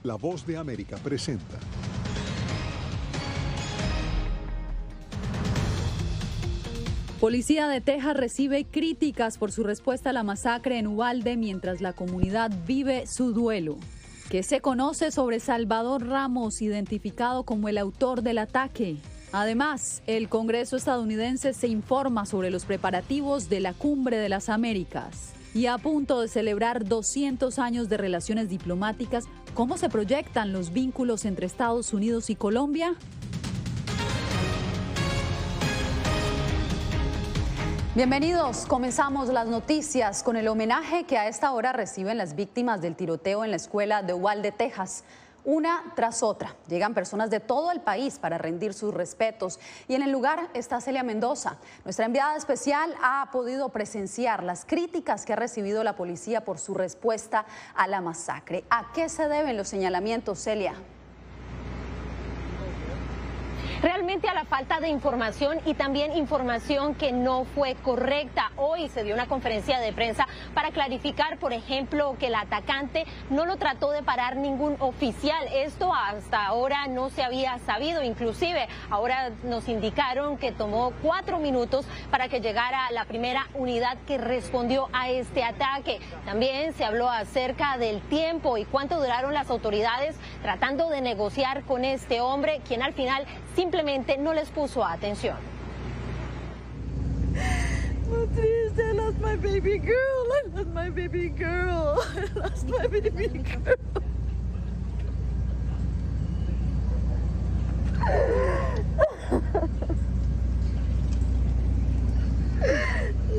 La Voz de América presenta. Policía de Texas recibe críticas por su respuesta a la masacre en Uvalde mientras la comunidad vive su duelo. ¿Qué se conoce sobre Salvador Ramos, identificado como el autor del ataque? Además, el Congreso estadounidense se informa sobre los preparativos de la Cumbre de las Américas. Y a punto de celebrar 200 años de relaciones diplomáticas, ¿cómo se proyectan los vínculos entre Estados Unidos y Colombia? Bienvenidos, comenzamos las noticias con el homenaje que a esta hora reciben las víctimas del tiroteo en la escuela de Uvalde, Texas. Una tras otra, llegan personas de todo el país para rendir sus respetos y en el lugar está Celia Mendoza. Nuestra enviada especial ha podido presenciar las críticas que ha recibido la policía por su respuesta a la masacre. ¿A qué se deben los señalamientos, Celia? Realmente a la falta de información y también información que no fue correcta. Hoy se dio una conferencia de prensa para clarificar, por ejemplo, que el atacante no lo trató de parar ningún oficial. Esto hasta ahora no se había sabido. Inclusive ahora nos indicaron que tomó 4 minutos para que llegara la primera unidad que respondió a este ataque. También se habló acerca del tiempo y cuánto duraron las autoridades tratando de negociar con este hombre, quien al final simplemente no les puso atención. Muy triste, I lost my baby girl, I lost my baby girl, I lost my baby girl.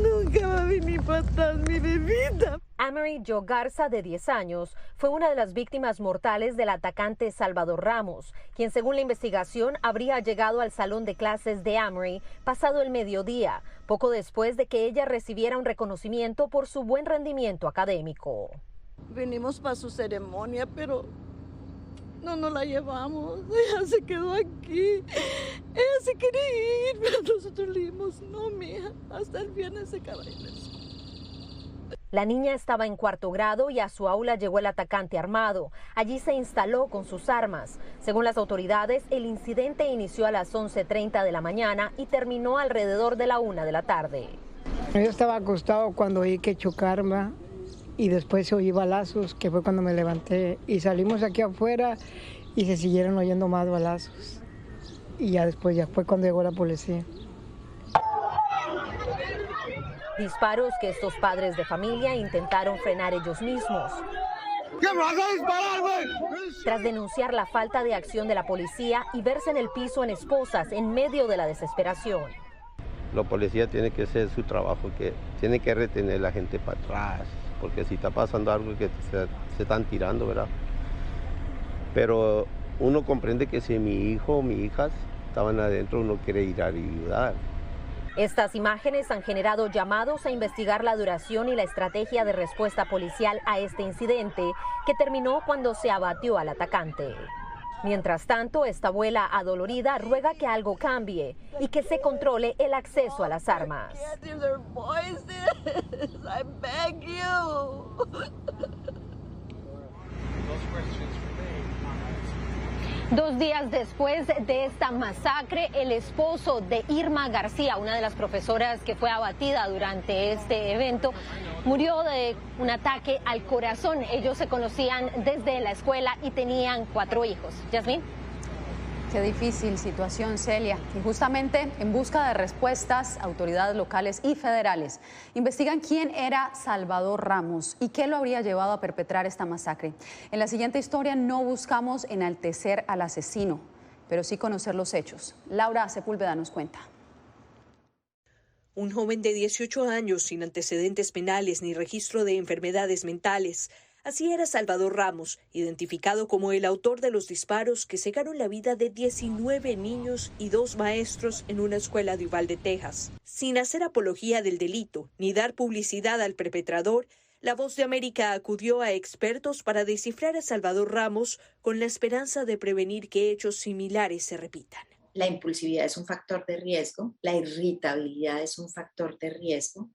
Nunca va a venir para atrás mi bebita. Amory Jo Garza, de 10 años, fue una de las víctimas mortales del atacante Salvador Ramos, quien según la investigación habría llegado al salón de clases de Amory pasado el mediodía, poco después de que ella recibiera un reconocimiento por su buen rendimiento académico. Venimos para su ceremonia, pero no nos la llevamos. Ella se quedó aquí. Ella se quería ir, pero nosotros le dijimos, no, mija, hasta el viernes se acaba de ir. La niña estaba en 4º grado y a su aula llegó el atacante armado. Allí se instaló con sus armas. Según las autoridades, el incidente inició a las 11:30 de la mañana y terminó alrededor de la 1 de la tarde. Yo estaba acostado cuando oí que chocarme y después se oí balazos, que fue cuando me levanté. Y salimos aquí afuera y se siguieron oyendo más balazos. Y ya después ya fue cuando llegó la policía. Disparos que estos padres de familia intentaron frenar ellos mismos. ¿Qué me vas a disparar, güey? Tras denunciar la falta de acción de la policía y verse en el piso en esposas en medio de la desesperación. La policía tiene que hacer su trabajo, que tiene que retener a la gente para atrás, porque si está pasando algo que se están tirando, ¿verdad? Pero uno comprende que si mi hijo o mi hija estaban adentro, uno quiere ir a ayudar. Estas imágenes han generado llamados a investigar la duración y la estrategia de respuesta policial a este incidente, que terminó cuando se abatió al atacante. Mientras tanto, esta abuela adolorida ruega que algo cambie y que se controle el acceso a las armas. 2 días después de esta masacre, el esposo de Irma García, una de las profesoras que fue abatida durante este evento, murió de un ataque al corazón. Ellos se conocían desde la escuela y tenían 4 hijos. Yasmín. Qué difícil situación, Celia. Y justamente en busca de respuestas, autoridades locales y federales investigan quién era Salvador Ramos y qué lo habría llevado a perpetrar esta masacre. En la siguiente historia no buscamos enaltecer al asesino, pero sí conocer los hechos. Laura Sepúlveda nos cuenta. Un joven de 18 años sin antecedentes penales ni registro de enfermedades mentales. Así era Salvador Ramos, identificado como el autor de los disparos que cegaron la vida de 19 niños y 2 maestros en una escuela de Uvalde, Texas. Sin hacer apología del delito ni dar publicidad al perpetrador, La Voz de América acudió a expertos para descifrar a Salvador Ramos con la esperanza de prevenir que hechos similares se repitan. La impulsividad es un factor de riesgo, la irritabilidad es un factor de riesgo,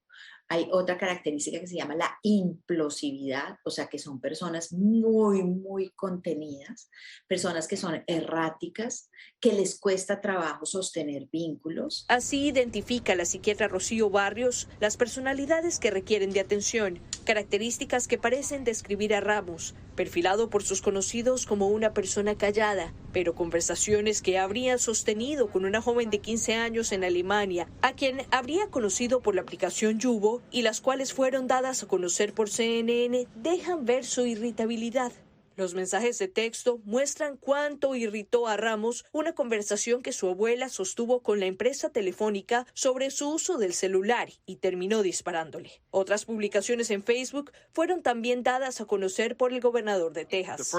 Hay otra característica que se llama la implosividad, o sea que son personas muy, muy contenidas, personas que son erráticas, que les cuesta trabajo sostener vínculos. Así identifica la psiquiatra Rocío Barrios las personalidades que requieren de atención, características que parecen describir a Ramos, perfilado por sus conocidos como una persona callada, pero conversaciones que habría sostenido con una joven de 15 años en Alemania, a quien habría conocido por la aplicación Yubo y las cuales fueron dadas a conocer por CNN, dejan ver su irritabilidad. Los mensajes de texto muestran cuánto irritó a Ramos una conversación que su abuela sostuvo con la empresa telefónica sobre su uso del celular y terminó disparándole. Otras publicaciones en Facebook fueron también dadas a conocer por el gobernador de Texas.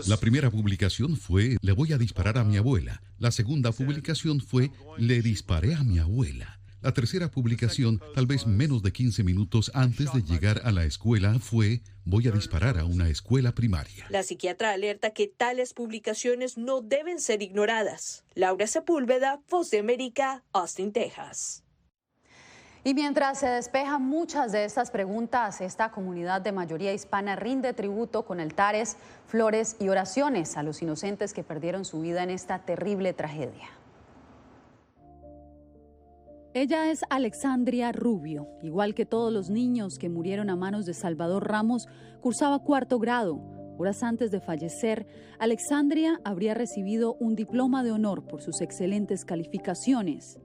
La primera publicación fue: le voy a disparar a mi abuela. La segunda publicación fue: le disparé a mi abuela. La tercera publicación, tal vez menos de 15 minutos antes de llegar a la escuela, fue: voy a disparar a una escuela primaria. La psiquiatra alerta que tales publicaciones no deben ser ignoradas. Laura Sepúlveda, Voz de América, Austin, Texas. Y mientras se despejan muchas de estas preguntas, esta comunidad de mayoría hispana rinde tributo con altares, flores y oraciones a los inocentes que perdieron su vida en esta terrible tragedia. Ella es Alexandria Rubio. Igual que todos los niños que murieron a manos de Salvador Ramos, cursaba 4º grado. Horas antes de fallecer, Alexandria habría recibido un diploma de honor por sus excelentes calificaciones.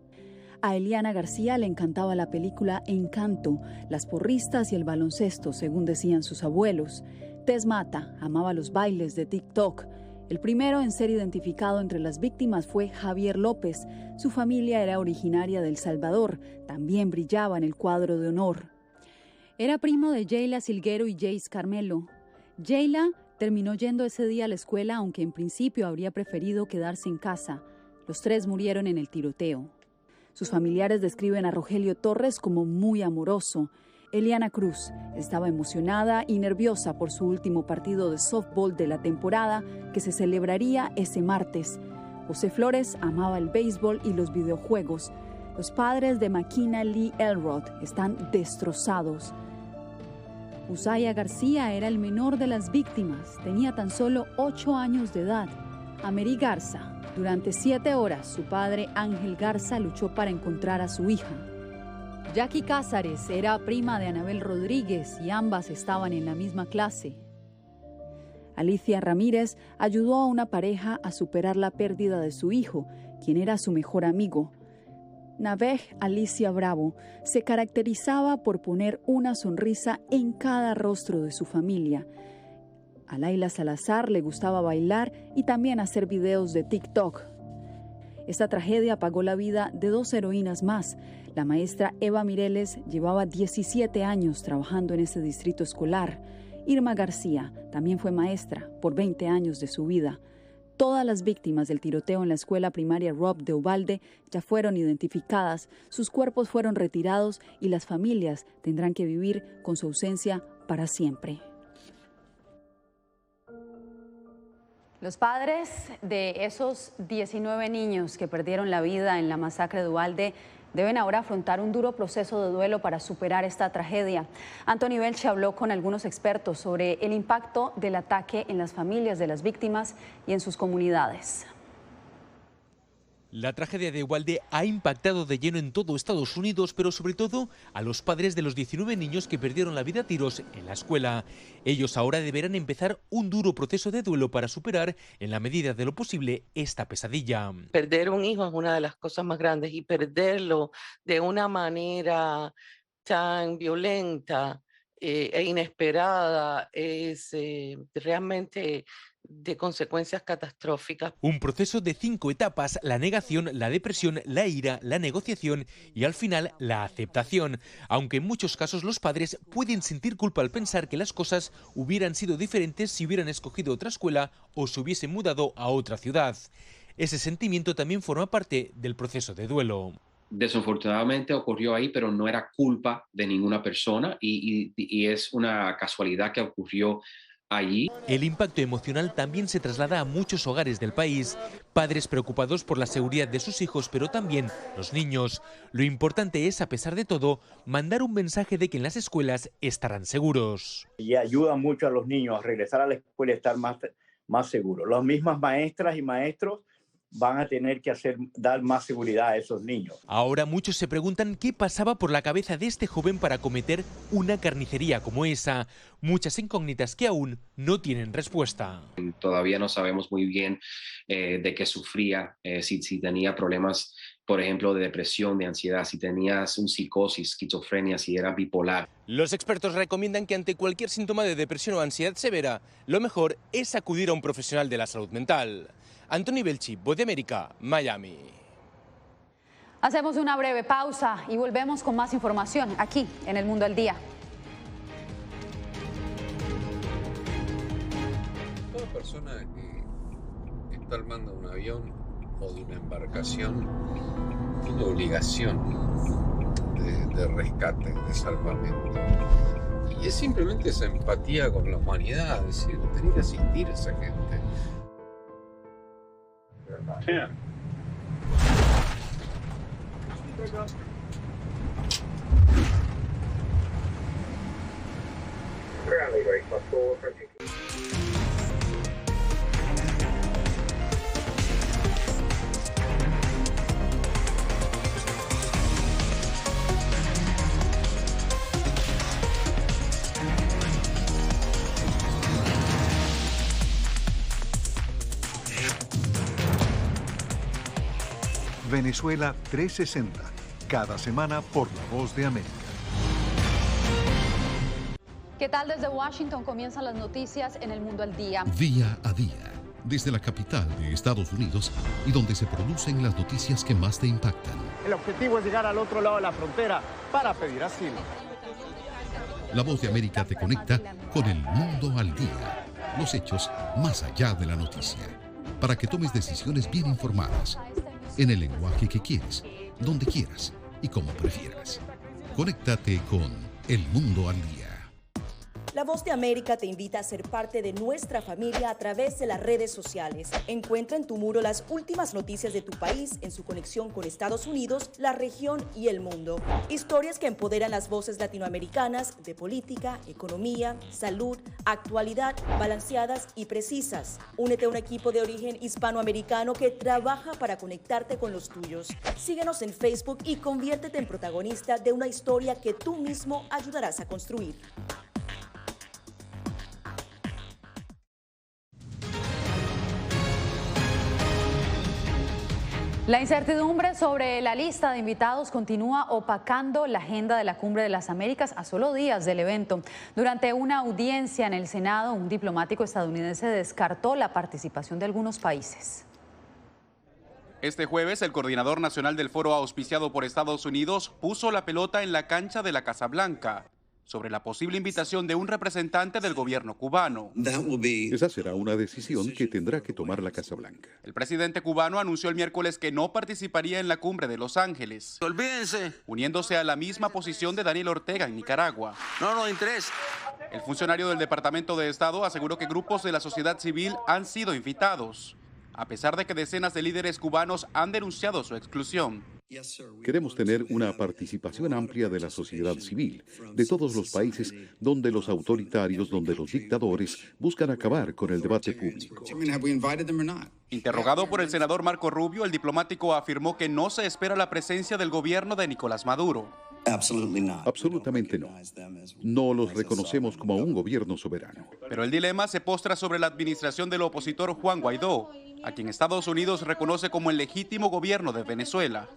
A Eliana García le encantaba la película Encanto, las porristas y el baloncesto, según decían sus abuelos. Tess Mata amaba los bailes de TikTok. El primero en ser identificado entre las víctimas fue Javier López. Su familia era originaria de El Salvador, también brillaba en el cuadro de honor. Era primo de Jayla Silguero y Jace Carmelo. Jayla terminó yendo ese día a la escuela, aunque en principio habría preferido quedarse en casa. Los 3 murieron en el tiroteo. Sus familiares describen a Rogelio Torres como muy amoroso. Eliana Cruz estaba emocionada y nerviosa por su último partido de softball de la temporada, que se celebraría ese martes. José Flores amaba el béisbol y los videojuegos. Los padres de Makina Lee Elrod están destrozados. Usaya García era el menor de las víctimas, tenía tan solo 8 años de edad. Amery Garza. Durante 7 horas, su padre Ángel Garza luchó para encontrar a su hija. Jackie Cázares era prima de Anabel Rodríguez y ambas estaban en la misma clase. Alicia Ramírez ayudó a una pareja a superar la pérdida de su hijo, quien era su mejor amigo. Navej Alicia Bravo se caracterizaba por poner una sonrisa en cada rostro de su familia. A Laila Salazar le gustaba bailar y también hacer videos de TikTok. Esta tragedia apagó la vida de 2 heroínas más. La maestra Eva Mireles llevaba 17 años trabajando en ese distrito escolar. Irma García también fue maestra por 20 años de su vida. Todas las víctimas del tiroteo en la escuela primaria Rob de Uvalde ya fueron identificadas, sus cuerpos fueron retirados y las familias tendrán que vivir con su ausencia para siempre. Los padres de esos 19 niños que perdieron la vida en la masacre de Uvalde deben ahora afrontar un duro proceso de duelo para superar esta tragedia. Anthony Belche habló con algunos expertos sobre el impacto del ataque en las familias de las víctimas y en sus comunidades. La tragedia de Uvalde ha impactado de lleno en todo Estados Unidos, pero sobre todo a los padres de los 19 niños que perdieron la vida a tiros en la escuela. Ellos ahora deberán empezar un duro proceso de duelo para superar, en la medida de lo posible, esta pesadilla. Perder un hijo es una de las cosas más grandes y perderlo de una manera tan violenta e inesperada es realmente de consecuencias catastróficas. Un proceso de 5 etapas: la negación, la depresión, la ira, la negociación y al final la aceptación. Aunque en muchos casos los padres pueden sentir culpa al pensar que las cosas hubieran sido diferentes si hubieran escogido otra escuela o se hubiesen mudado a otra ciudad. Ese sentimiento también forma parte del proceso de duelo. Desafortunadamente ocurrió ahí, pero no era culpa de ninguna persona y es una casualidad que ocurrió allí. El impacto emocional también se traslada a muchos hogares del país, padres preocupados por la seguridad de sus hijos, pero también los niños. Lo importante es, a pesar de todo, mandar un mensaje de que en las escuelas estarán seguros. Y ayuda mucho a los niños a regresar a la escuela y estar más seguros. Las mismas maestras y maestros van a tener que dar más seguridad a esos niños. Ahora muchos se preguntan qué pasaba por la cabeza de este joven para cometer una carnicería como esa. Muchas incógnitas que aún no tienen respuesta. Todavía no sabemos muy bien de qué sufría, si tenía problemas, por ejemplo, de depresión, de ansiedad, si tenías un psicosis, esquizofrenia, si era bipolar. Los expertos recomiendan que ante cualquier síntoma de depresión o ansiedad severa, lo mejor es acudir a un profesional de la salud mental. Anthony Belchi, Voz de América, Miami. Hacemos una breve pausa y volvemos con más información aquí en El Mundo al Día. Toda persona que está al mando de un avión o de una embarcación tiene obligación de rescate, de salvamento. Y es simplemente esa empatía con la humanidad, es decir, tener que asistir a esa gente. 10. Venezuela 360, cada semana por La Voz de América. ¿Qué tal? Desde Washington comienzan las noticias en El Mundo al Día. Día a día, desde la capital de Estados Unidos y donde se producen las noticias que más te impactan. El objetivo es llegar al otro lado de la frontera para pedir asilo. La Voz de América te conecta con El Mundo al Día, los hechos más allá de la noticia, para que tomes decisiones bien informadas, en el lenguaje que quieres, donde quieras y como prefieras. Conéctate con El Mundo al Día. La Voz de América te invita a ser parte de nuestra familia a través de las redes sociales. Encuentra en tu muro las últimas noticias de tu país en su conexión con Estados Unidos, la región y el mundo. Historias que empoderan las voces latinoamericanas de política, economía, salud, actualidad, balanceadas y precisas. Únete a un equipo de origen hispanoamericano que trabaja para conectarte con los tuyos. Síguenos en Facebook y conviértete en protagonista de una historia que tú mismo ayudarás a construir. La incertidumbre sobre la lista de invitados continúa opacando la agenda de la Cumbre de las Américas a solo días del evento. Durante una audiencia en el Senado, un diplomático estadounidense descartó la participación de algunos países. Este jueves, el coordinador nacional del foro auspiciado por Estados Unidos puso la pelota en la cancha de la Casa Blanca sobre la posible invitación de un representante del gobierno cubano. Esa será una decisión que tendrá que tomar la Casa Blanca. El presidente cubano anunció el miércoles que no participaría en la cumbre de Los Ángeles. Olvídense. Uniéndose a la misma posición de Daniel Ortega en Nicaragua. No nos interesa. El funcionario del Departamento de Estado aseguró que grupos de la sociedad civil han sido invitados, a pesar de que decenas de líderes cubanos han denunciado su exclusión. Queremos tener una participación amplia de la sociedad civil, de todos los países donde los autoritarios, donde los dictadores buscan acabar con el debate público. Interrogado por el senador Marco Rubio, el diplomático afirmó que no se espera la presencia del gobierno de Nicolás Maduro. Absolutamente no. No los reconocemos como un gobierno soberano. Pero el dilema se postra sobre la administración del opositor Juan Guaidó, a quien Estados Unidos reconoce como el legítimo gobierno de Venezuela.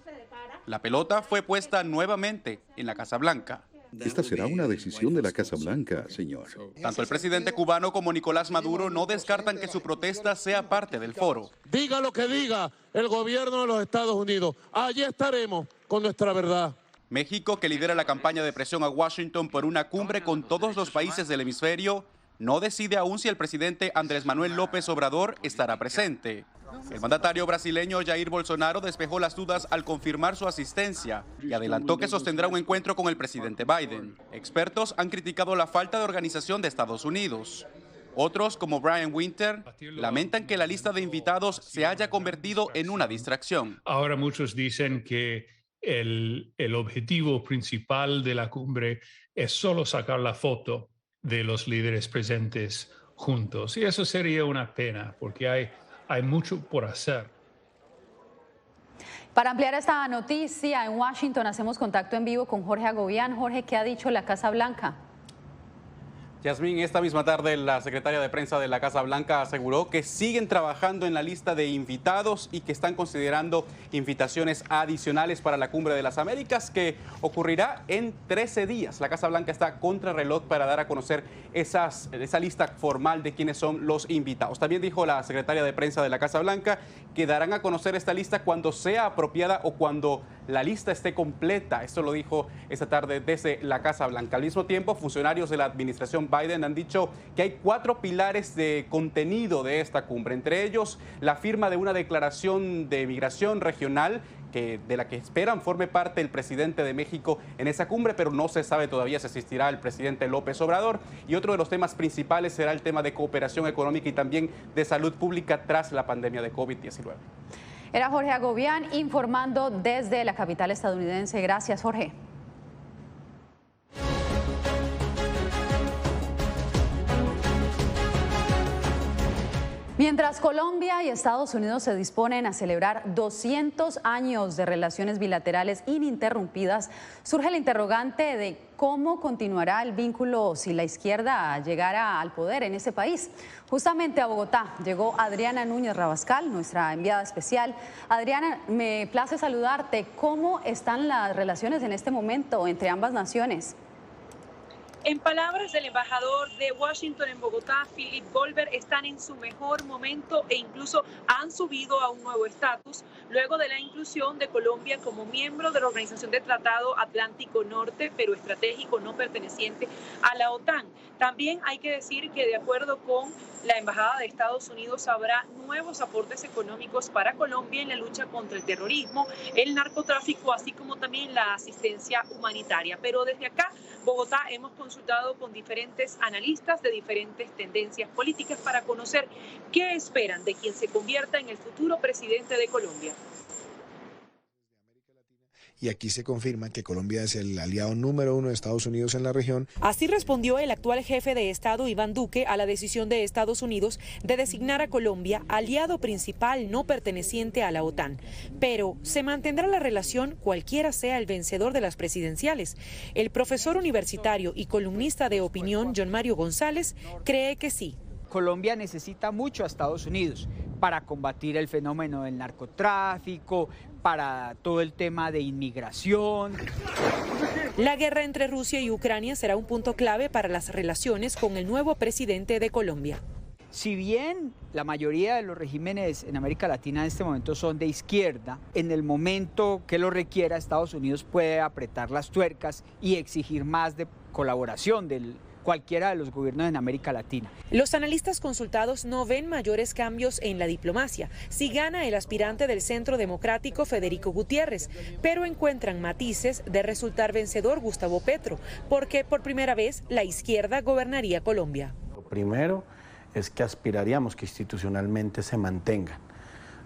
La pelota fue puesta nuevamente en la Casa Blanca. Esta será una decisión de la Casa Blanca, señor. Tanto el presidente cubano como Nicolás Maduro no descartan que su protesta sea parte del foro. Diga lo que diga el gobierno de los Estados Unidos, allí estaremos con nuestra verdad. México, que lidera la campaña de presión a Washington por una cumbre con todos los países del hemisferio, no decide aún si el presidente Andrés Manuel López Obrador estará presente. El mandatario brasileño Jair Bolsonaro despejó las dudas al confirmar su asistencia y adelantó que sostendrá un encuentro con el presidente Biden. Expertos han criticado la falta de organización de Estados Unidos. Otros, como Brian Winter, lamentan que la lista de invitados se haya convertido en una distracción. Ahora muchos dicen que el objetivo principal de la cumbre es solo sacar la foto de los líderes presentes juntos. Y eso sería una pena, porque hay mucho por hacer. Para ampliar esta noticia, en Washington hacemos contacto en vivo con Jorge Agobián. Jorge, ¿qué ha dicho la Casa Blanca? Yasmín, esta misma tarde la secretaria de prensa de la Casa Blanca aseguró que siguen trabajando en la lista de invitados y que están considerando invitaciones adicionales para la Cumbre de las Américas, que ocurrirá en 13 días. La Casa Blanca está contra reloj para dar a conocer esa lista formal de quiénes son los invitados. También dijo la secretaria de prensa de la Casa Blanca que darán a conocer esta lista cuando sea apropiada o cuando la lista esté completa. Esto lo dijo esta tarde desde la Casa Blanca. Al mismo tiempo, funcionarios de la administración Biden han dicho que hay 4 pilares de contenido de esta cumbre, entre ellos la firma de una declaración de migración regional de la que esperan forme parte el presidente de México en esa cumbre, pero no se sabe todavía si asistirá el presidente López Obrador. Y otro de los temas principales será el tema de cooperación económica y también de salud pública tras la pandemia de COVID-19. Era Jorge Agobián informando desde la capital estadounidense. Gracias, Jorge. Mientras Colombia y Estados Unidos se disponen a celebrar 200 años de relaciones bilaterales ininterrumpidas, surge el interrogante de cómo continuará el vínculo si la izquierda llegara al poder en ese país. Justamente a Bogotá llegó Adriana Núñez Rabascal, nuestra enviada especial. Adriana, me place saludarte. ¿Cómo están las relaciones en este momento entre ambas naciones? En palabras del embajador de Washington en Bogotá, Philip Goldberg, están en su mejor momento e incluso han subido a un nuevo estatus luego de la inclusión de Colombia como miembro de la Organización de Tratado Atlántico Norte, pero estratégico no perteneciente a la OTAN. También hay que decir que de acuerdo con la Embajada de Estados Unidos habrá nuevos aportes económicos para Colombia en la lucha contra el terrorismo, el narcotráfico, así como también la asistencia humanitaria. Pero desde acá, Bogotá, hemos consultado con diferentes analistas de diferentes tendencias políticas para conocer qué esperan de quien se convierta en el futuro presidente de Colombia. Y aquí se confirma que Colombia es el aliado número 1 de Estados Unidos en la región. Así respondió el actual jefe de Estado, Iván Duque, a la decisión de Estados Unidos de designar a Colombia aliado principal no perteneciente a la OTAN. Pero, ¿se mantendrá la relación cualquiera sea el vencedor de las presidenciales? El profesor universitario y columnista de opinión, John Mario González, cree que sí. Colombia necesita mucho a Estados Unidos para combatir el fenómeno del narcotráfico, para todo el tema de inmigración. La guerra entre Rusia y Ucrania será un punto clave para las relaciones con el nuevo presidente de Colombia. Si bien la mayoría de los regímenes en América Latina en este momento son de izquierda, en el momento que lo requiera, Estados Unidos puede apretar las tuercas y exigir más de colaboración del cualquiera de los gobiernos en América Latina. Los analistas consultados no ven mayores cambios en la diplomacia si gana el aspirante del Centro Democrático Federico Gutiérrez, pero encuentran matices de resultar vencedor Gustavo Petro, porque por primera vez la izquierda gobernaría Colombia. Lo primero es que aspiraríamos que institucionalmente se mantengan.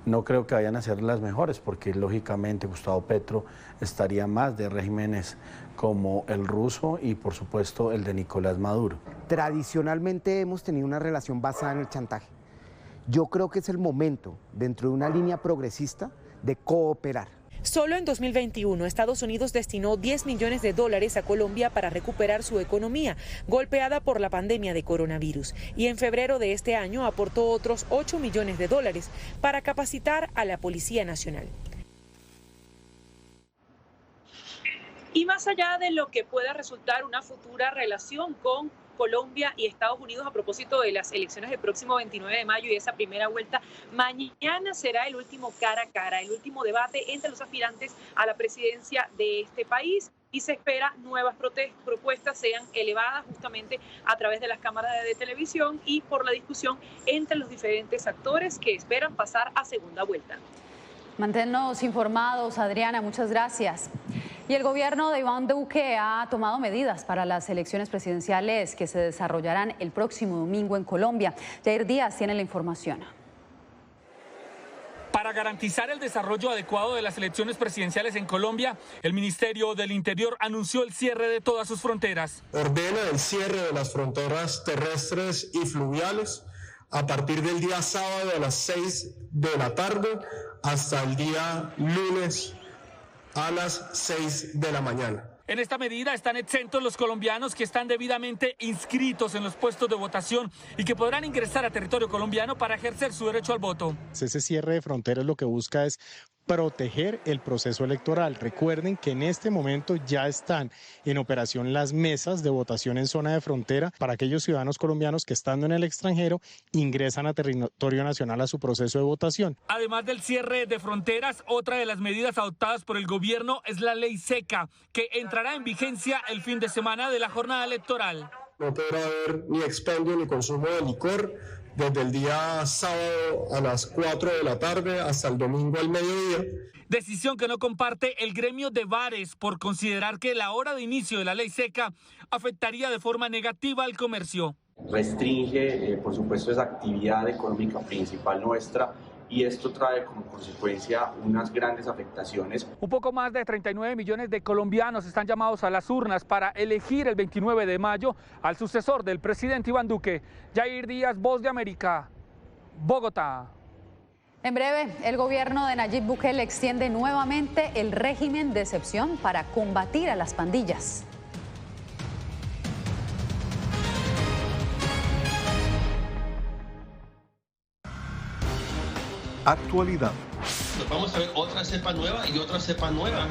No creo que vayan a ser las mejores, porque lógicamente Gustavo Petro estaría más de regímenes como el ruso y por supuesto el de Nicolás Maduro. Tradicionalmente hemos tenido una relación basada en el chantaje. Yo creo que es el momento, dentro de una línea progresista, de cooperar. Solo en 2021, Estados Unidos destinó $10 millones a Colombia para recuperar su economía, golpeada por la pandemia de coronavirus. Y en febrero de este año aportó otros $8 millones para capacitar a la Policía Nacional. Y más allá de lo que pueda resultar una futura relación con Colombia y Estados Unidos a propósito de las elecciones del próximo 29 de mayo y esa primera vuelta, mañana será el último cara a cara, el último debate entre los aspirantes a la presidencia de este país y se espera nuevas propuestas sean elevadas justamente a través de las cámaras de televisión y por la discusión entre los diferentes actores que esperan pasar a segunda vuelta. Manténnos informados, Adriana, muchas gracias. Y el gobierno de Iván Duque ha tomado medidas para las elecciones presidenciales que se desarrollarán el próximo domingo en Colombia. Jair Díaz tiene la información. Para garantizar el desarrollo adecuado de las elecciones presidenciales en Colombia, el Ministerio del Interior anunció el cierre de todas sus fronteras. Ordena el cierre de las fronteras terrestres y fluviales a partir del día sábado a las 6 de la tarde hasta el día lunes a las 6 de la mañana. En esta medida están exentos los colombianos que están debidamente inscritos en los puestos de votación y que podrán ingresar a territorio colombiano para ejercer su derecho al voto. Ese cierre de fronteras lo que busca es proteger el proceso electoral. Recuerden que en este momento ya están en operación las mesas de votación en zona de frontera para aquellos ciudadanos colombianos que estando en el extranjero ingresan a territorio nacional a su proceso de votación. Además del cierre de fronteras, otra de las medidas adoptadas por el gobierno es la ley seca, que entrará en vigencia el fin de semana de la jornada electoral. No podrá haber ni expendio ni consumo de licor desde el día sábado a las 4 de la tarde hasta el domingo al mediodía. Decisión que no comparte el gremio de bares por considerar que la hora de inicio de la ley seca afectaría de forma negativa al comercio. Restringe, por supuesto, esa actividad económica principal nuestra y esto trae como consecuencia unas grandes afectaciones. Un poco más de 39 millones de colombianos están llamados a las urnas para elegir el 29 de mayo al sucesor del presidente Iván Duque. Jair Díaz, Voz de América, Bogotá. En breve, el gobierno de Nayib Bukele extiende nuevamente el régimen de excepción para combatir a las pandillas. Actualidad. Nos vamos a ver otra cepa nueva y otra cepa nueva.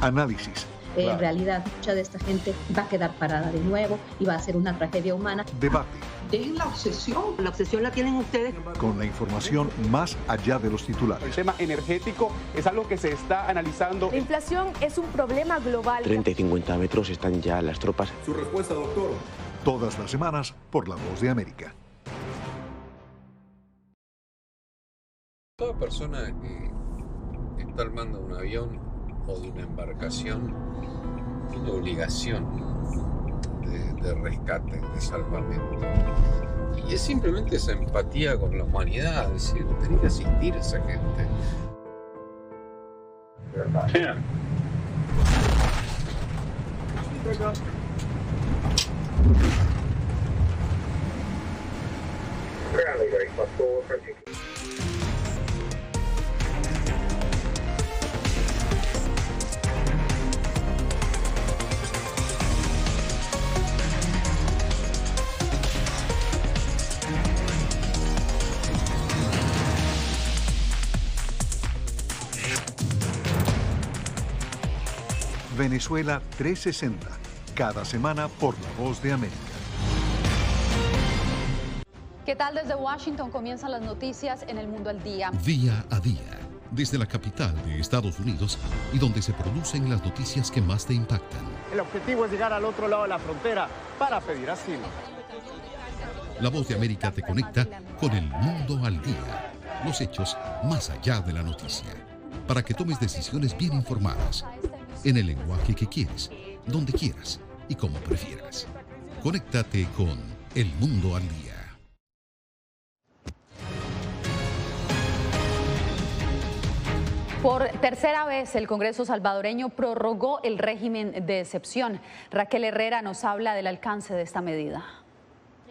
Análisis. En realidad, mucha de esta gente va a quedar parada de nuevo y va a ser una tragedia humana. Debate. Dejen la obsesión. La obsesión la tienen ustedes. Con la información más allá de los titulares. El tema energético es algo que se está analizando. La inflación es un problema global. 30 y 50 metros están ya las tropas. Su respuesta, doctor. Todas las semanas por La Voz de América. Toda persona que está al mando de un avión o de una embarcación tiene obligación de rescate, de salvamento. Y es simplemente esa empatía con la humanidad, es decir, tiene que asistir a esa gente. Yeah. Venezuela 360, cada semana por La Voz de América. ¿Qué tal? Desde Washington comienzan las noticias en El Mundo al Día. Día a día, desde la capital de Estados Unidos y donde se producen las noticias que más te impactan. El objetivo es llegar al otro lado de la frontera para pedir asilo. La Voz de América te conecta con El Mundo al Día. Los hechos más allá de la noticia. Para que tomes decisiones bien informadas. En el lenguaje que quieres, donde quieras y como prefieras. Conéctate con El Mundo al Día. Por tercera vez, el Congreso salvadoreño prorrogó el régimen de excepción. Raquel Herrera nos habla del alcance de esta medida.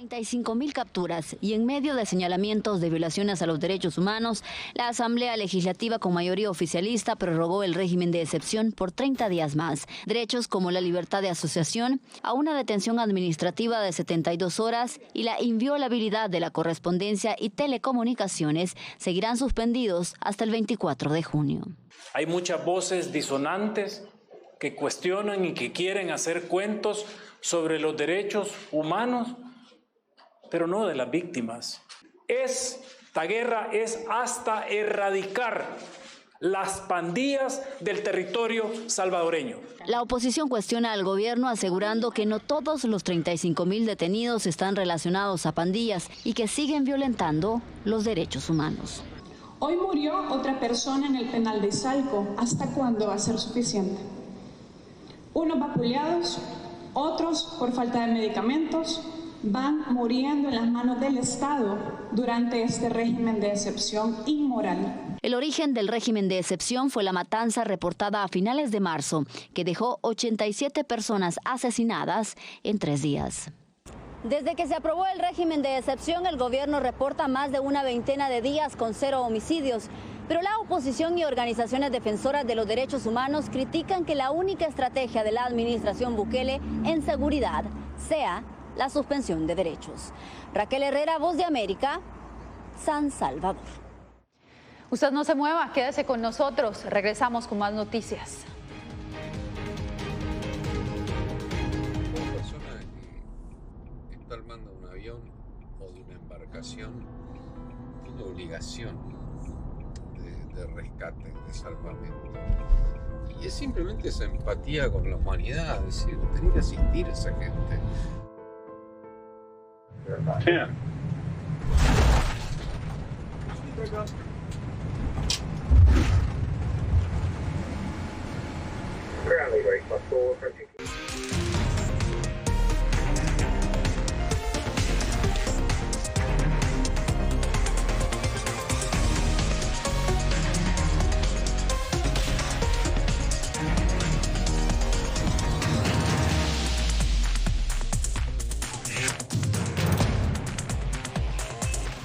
35.000 capturas y en medio de señalamientos de violaciones a los derechos humanos, la Asamblea Legislativa con mayoría oficialista prorrogó el régimen de excepción por 30 días más. Derechos como la libertad de asociación, a una detención administrativa de 72 horas y la inviolabilidad de la correspondencia y telecomunicaciones seguirán suspendidos hasta el 24 de junio. Hay muchas voces disonantes que cuestionan y que quieren hacer cuentos sobre los derechos humanos, pero no de las víctimas. Esta guerra es hasta erradicar las pandillas del territorio salvadoreño. La oposición cuestiona al gobierno asegurando que no todos los 35.000 detenidos están relacionados a pandillas y que siguen violentando los derechos humanos. Hoy murió otra persona en el penal de Salco. ¿Hasta cuándo va a ser suficiente? Unos vapuleados, otros por falta de medicamentos, van muriendo en las manos del Estado durante este régimen de excepción inmoral. El origen del régimen de excepción fue la matanza reportada a finales de marzo, que dejó 87 personas asesinadas en 3 días. Desde que se aprobó el régimen de excepción, el gobierno reporta más de una veintena de días con 0 homicidios. Pero la oposición y organizaciones defensoras de los derechos humanos critican que la única estrategia de la administración Bukele en seguridad sea la suspensión de derechos. Raquel Herrera, Voz de América, San Salvador. Usted no se mueva, quédese con nosotros. Regresamos con más noticias. Una persona que está armando un avión o de una embarcación tiene obligación de rescate, de salvamento. Y es simplemente esa empatía con la humanidad, es decir, tener que asistir a esa gente. Yeah.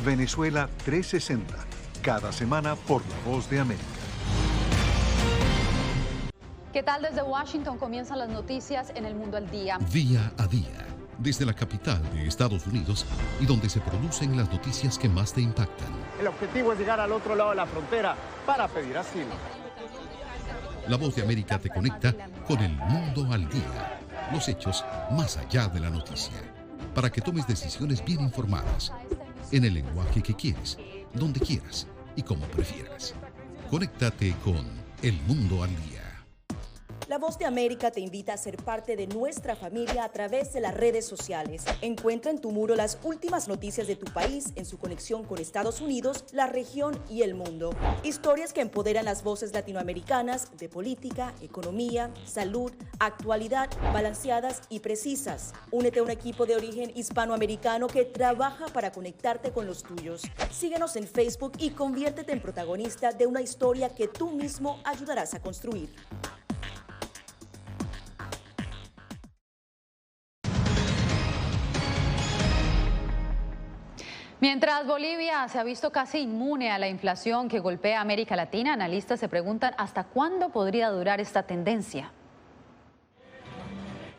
Venezuela 360, cada semana por La Voz de América. ¿Qué tal? Desde Washington comienzan las noticias en El Mundo al Día. Día a día, desde la capital de Estados Unidos y donde se producen las noticias que más te impactan. El objetivo es llegar al otro lado de la frontera para pedir asilo. La Voz de América te conecta con El Mundo al Día, los hechos más allá de la noticia, para que tomes decisiones bien informadas, en el lenguaje que quieres, donde quieras y como prefieras. Conéctate con El Mundo al Día. La Voz de América te invita a ser parte de nuestra familia a través de las redes sociales. Encuentra en tu muro las últimas noticias de tu país en su conexión con Estados Unidos, la región y el mundo. Historias que empoderan las voces latinoamericanas de política, economía, salud, actualidad, balanceadas y precisas. Únete a un equipo de origen hispanoamericano que trabaja para conectarte con los tuyos. Síguenos en Facebook y conviértete en protagonista de una historia que tú mismo ayudarás a construir. Mientras Bolivia se ha visto casi inmune a la inflación que golpea a América Latina, analistas se preguntan hasta cuándo podría durar esta tendencia.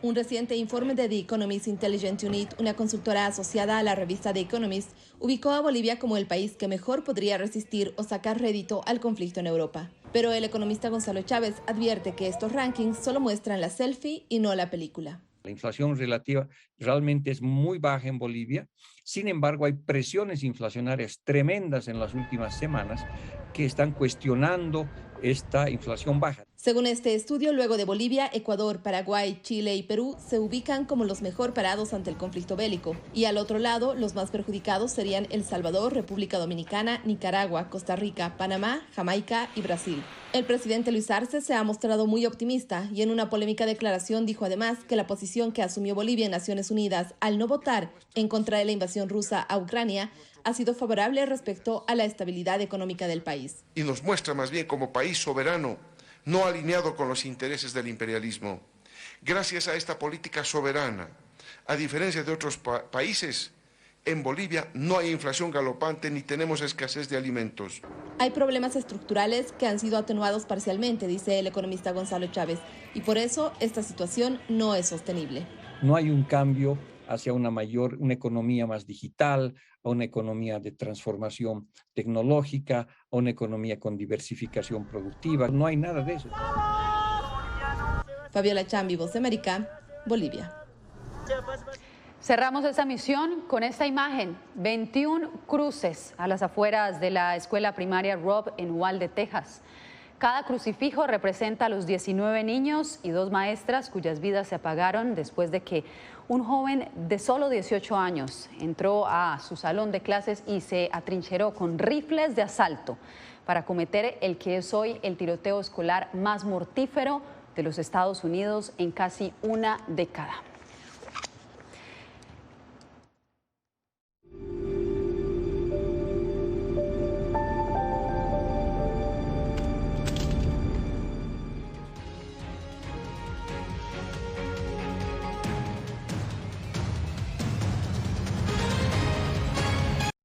Un reciente informe de The Economist Intelligence Unit, una consultora asociada a la revista The Economist, ubicó a Bolivia como el país que mejor podría resistir o sacar rédito al conflicto en Europa. Pero el economista Gonzalo Chávez advierte que estos rankings solo muestran la selfie y no la película. La inflación relativa realmente es muy baja en Bolivia. Sin embargo, hay presiones inflacionarias tremendas en las últimas semanas que están cuestionando esta inflación baja. Según este estudio, luego de Bolivia, Ecuador, Paraguay, Chile y Perú se ubican como los mejor parados ante el conflicto bélico. Y al otro lado, los más perjudicados serían El Salvador, República Dominicana, Nicaragua, Costa Rica, Panamá, Jamaica y Brasil. El presidente Luis Arce se ha mostrado muy optimista y en una polémica declaración dijo además que la posición que asumió Bolivia en Naciones Unidas al no votar en contra de la invasión rusa a Ucrania ha sido favorable respecto a la estabilidad económica del país. Y nos muestra más bien como país soberano, no alineado con los intereses del imperialismo. Gracias a esta política soberana, a diferencia de otros países, en Bolivia no hay inflación galopante ni tenemos escasez de alimentos. Hay problemas estructurales que han sido atenuados parcialmente, dice el economista Gonzalo Chávez, y por eso esta situación no es sostenible. No hay un cambio hacia una economía más digital, a una economía de transformación tecnológica, a una economía con diversificación productiva. No hay nada de eso. Fabiola Chambi, Voz de América, Bolivia. Cerramos esta misión con esta imagen, 21 cruces a las afueras de la escuela primaria Robb en Uvalde, Texas. Cada crucifijo representa a los 19 niños y 2 maestras cuyas vidas se apagaron después de que un joven de solo 18 años entró a su salón de clases y se atrincheró con rifles de asalto para cometer el que es hoy el tiroteo escolar más mortífero de los Estados Unidos en casi una década.